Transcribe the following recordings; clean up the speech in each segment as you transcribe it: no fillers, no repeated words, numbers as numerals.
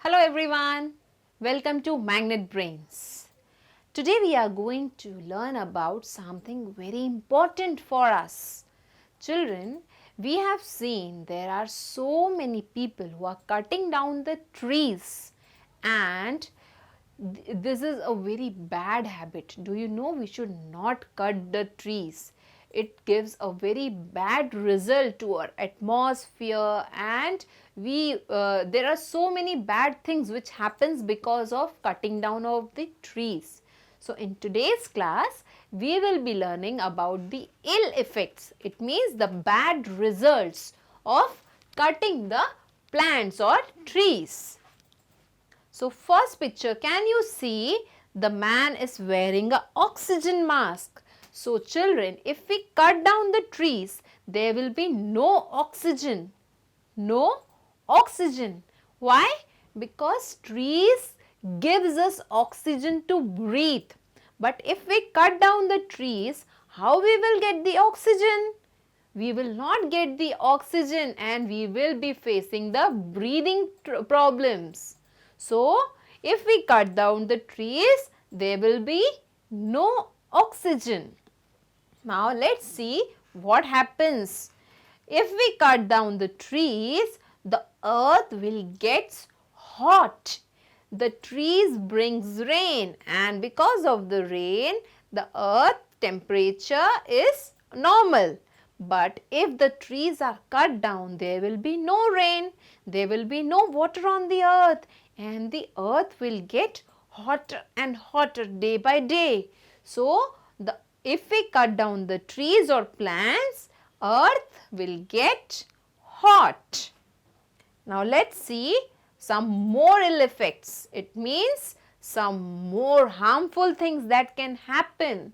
Hello everyone, welcome to Magnet Brains. Today we are going to learn about something very important for us. Children, we have seen there are so many people who are cutting down the trees and this is a very bad habit. Do you know we should not cut the trees? It gives a very bad result to our atmosphere and there are so many bad things which happens because of cutting down of the trees. So in today's class we will be learning about the ill effects. It means the bad results of cutting the plants or trees. So first picture, can you see the man is wearing a oxygen mask. So children, if we cut down the trees, there will be no oxygen. No oxygen. Why? Because trees gives us oxygen to breathe. But if we cut down the trees, how we will get the oxygen? We will not get the oxygen and we will be facing the breathing problems. So, if we cut down the trees, there will be no oxygen. Now, let's see what happens. If we cut down the trees, the earth will get hot. The trees brings rain and because of the rain, the earth temperature is normal. But if the trees are cut down, there will be no rain, there will be no water on the earth and the earth will get hotter and hotter day by day. So, if we cut down the trees or plants, earth will get hot. Now, let's see some more ill effects. It means some more harmful things that can happen.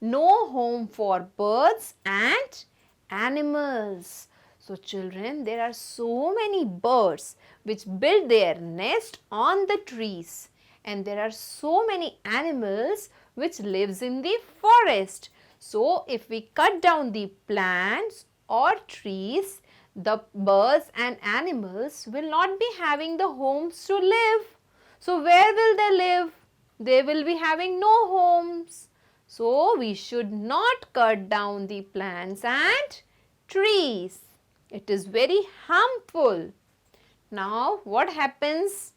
No home for birds and animals. So children, there are so many birds which build their nest on the trees and there are so many animals which lives in the forest. So if we cut down the plants or trees, the birds and animals will not be having the homes to live. So where will they live? They will be having no homes. So, we should not cut down the plants and trees. It is very harmful. Now, what happens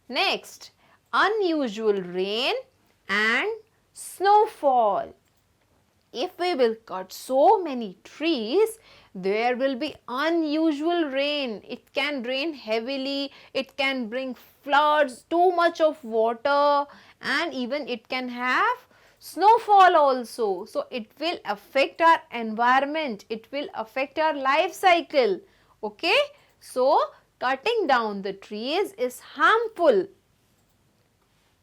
next? Unusual rain and snowfall. If we will cut so many trees, there will be unusual rain. It can rain heavily, it can bring floods, too much of water and even it can have snowfall also. So, it will affect our environment, it will affect our life cycle. Okay? So, cutting down the trees is harmful.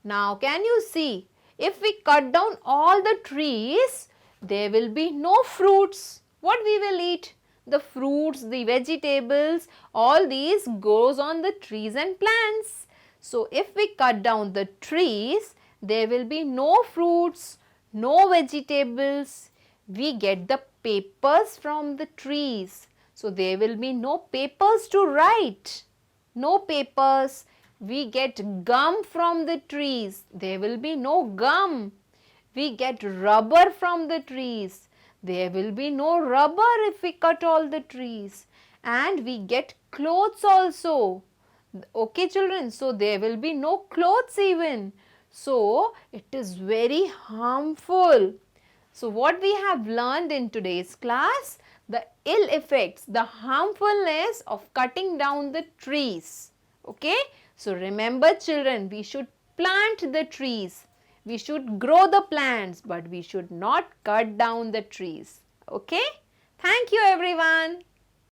Now, can you see? If we cut down all the trees, there will be no fruits. What we will eat? The fruits, the vegetables, all these grows on the trees and plants. So, if we cut down the trees, there will be no fruits, no vegetables. We get the papers from the trees. So, there will be no papers to write. No papers. We get gum from the trees. There will be no gum. We get rubber from the trees. There will be no rubber if we cut all the trees. And we get clothes also. Okay children, so there will be no clothes even. So, it is very harmful. So, what we have learned in today's class, the ill effects, the harmfulness of cutting down the trees. Okay. So, remember children, we should plant the trees. We should grow the plants, but we should not cut down the trees. Okay. Thank you everyone.